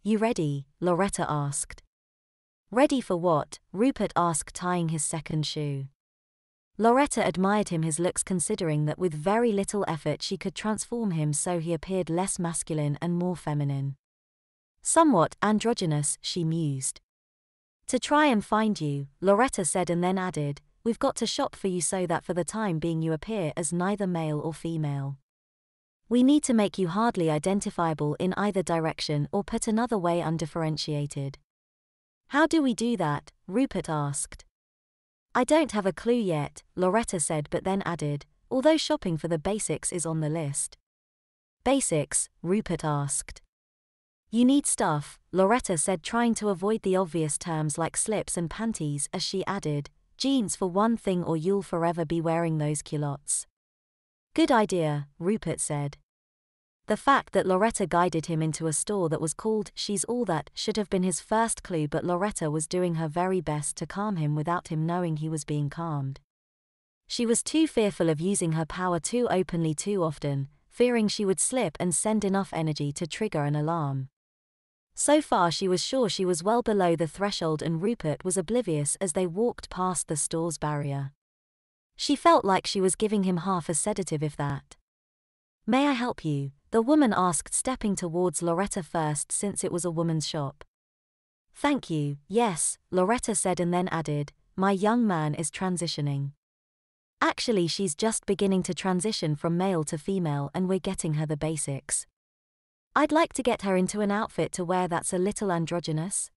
You ready? Loretta asked. Ready for what? Rupert asked, tying his second shoe. Loretta admired his looks, considering that with very little effort she could transform him so he appeared less masculine and more feminine. Somewhat androgynous, she mused. To try and find you, Loretta said, and then added, we've got to shop for you so that for the time being you appear as neither male or female. We need to make you hardly identifiable in either direction, or put another way, undifferentiated. How do we do that? Rupert asked. I don't have a clue yet, Loretta said, but then added, although shopping for the basics is on the list. Basics? Rupert asked. You need stuff, Loretta said, trying to avoid the obvious terms like slips and panties, as she added, jeans for one thing, or you'll forever be wearing those culottes. Good idea, Rupert said. The fact that Loretta guided him into a store that was called She's All That should have been his first clue, but Loretta was doing her very best to calm him without him knowing he was being calmed. She was too fearful of using her power too openly too often, fearing she would slip and send enough energy to trigger an alarm. So far she was sure she was well below the threshold, and Rupert was oblivious as they walked past the store's barrier. She felt like she was giving him half a sedative, if that. May I help you? The woman asked, stepping towards Loretta first since it was a woman's shop. Thank you, yes, Loretta said, and then added, my young man is transitioning. Actually, she's just beginning to transition from male to female, and we're getting her the basics. I'd like to get her into an outfit to wear that's a little androgynous.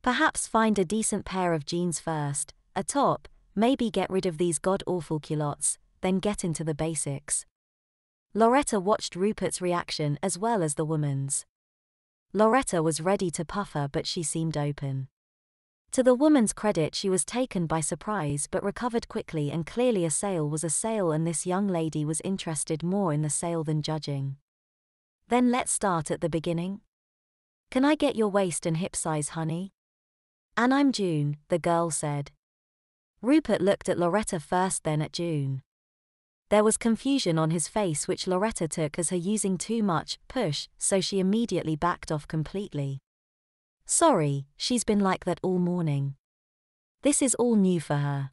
Perhaps find a decent pair of jeans first, a top, maybe get rid of these god-awful culottes, then get into the basics. Loretta watched Rupert's reaction as well as the woman's. Loretta was ready to puff her, but she seemed open. To the woman's credit, she was taken by surprise but recovered quickly, and clearly a sale was a sale, and this young lady was interested more in the sale than judging. Then let's start at the beginning. Can I get your waist and hip size, honey? And I'm June, the girl said. Rupert looked at Loretta first, then at June. There was confusion on his face, which Loretta took as her using too much push, so she immediately backed off completely. Sorry, she's been like that all morning. This is all new for her.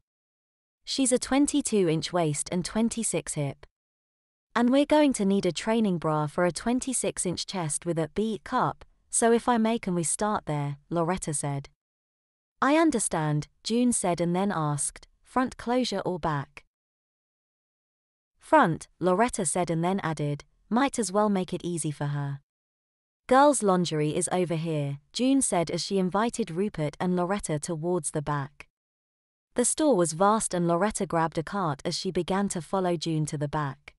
She's a 22-inch waist and 26 hip. And we're going to need a training bra for a 26-inch chest with a B cup, so if I may, can we start there? Loretta said. I understand, June said, and then asked, front closure or back? Front, Loretta said, and then added, might as well make it easy for her. Girls' lingerie is over here, June said as she invited Rupert and Loretta towards the back. The store was vast, and Loretta grabbed a cart as she began to follow June to the back.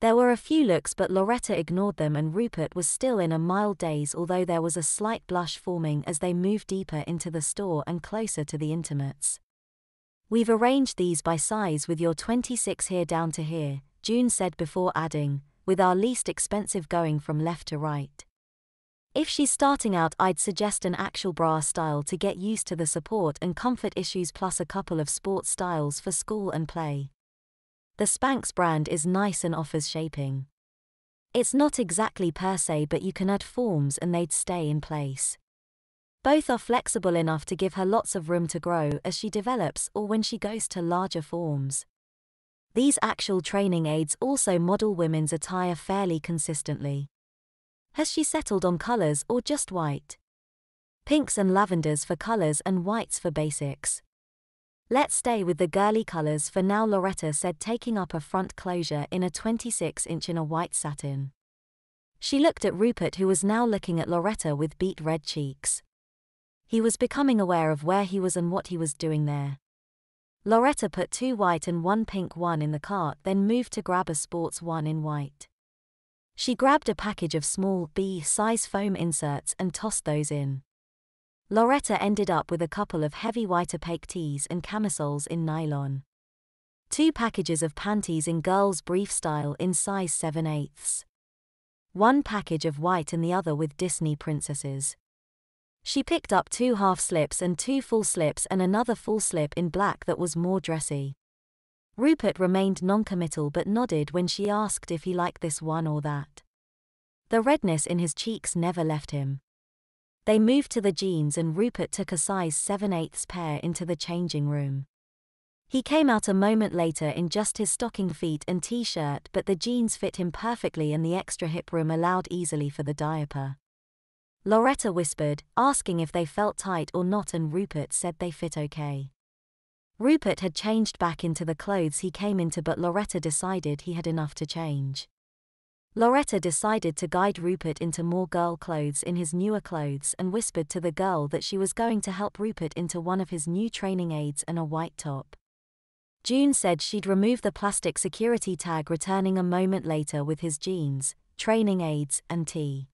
There were a few looks, but Loretta ignored them, and Rupert was still in a mild daze, although there was a slight blush forming as they moved deeper into the store and closer to the intimates. We've arranged these by size with your 26 here down to here, June said before adding, with our least expensive going from left to right. If she's starting out, I'd suggest an actual bra style to get used to the support and comfort issues, plus a couple of sports styles for school and play. The Spanx brand is nice and offers shaping. It's not exactly per se, but you can add forms and they'd stay in place. Both are flexible enough to give her lots of room to grow as she develops or when she goes to larger forms. These actual training aids also model women's attire fairly consistently. Has she settled on colors or just white? Pinks and lavenders for colors and whites for basics. Let's stay with the girly colors for now, Loretta said, taking up a front closure in a 26-inch in a white satin. She looked at Rupert, who was now looking at Loretta with beet red cheeks. He was becoming aware of where he was and what he was doing there. Loretta put 2 white and 1 pink one in the cart, then moved to grab a sports one in white. She grabbed a package of small B-size foam inserts and tossed those in. Loretta ended up with a couple of heavy white opaque tees and camisoles in nylon. 2 packages of panties in girls' brief style in size 7/8. 1 package of white and the other with Disney princesses. She picked up 2 half slips and 2 full slips and another full slip in black that was more dressy. Rupert remained non-committal but nodded when she asked if he liked this one or that. The redness in his cheeks never left him. They moved to the jeans and Rupert took a size 7/8 pair into the changing room. He came out a moment later in just his stocking feet and t-shirt, but the jeans fit him perfectly and the extra hip room allowed easily for the diaper. Loretta whispered, asking if they felt tight or not, and Rupert said they fit okay. Rupert had changed back into the clothes he came into, but Loretta decided he had enough to change. Loretta decided to guide Rupert into more girl clothes in his newer clothes and whispered to the girl that she was going to help Rupert into one of his new training aids and a white top. June said she'd remove the plastic security tag, returning a moment later with his jeans, training aids, and tea.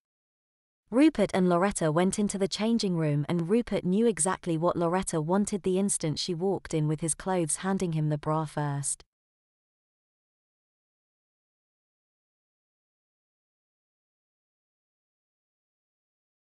Rupert and Loretta went into the changing room and Rupert knew exactly what Loretta wanted the instant she walked in with his clothes, handing him the bra first.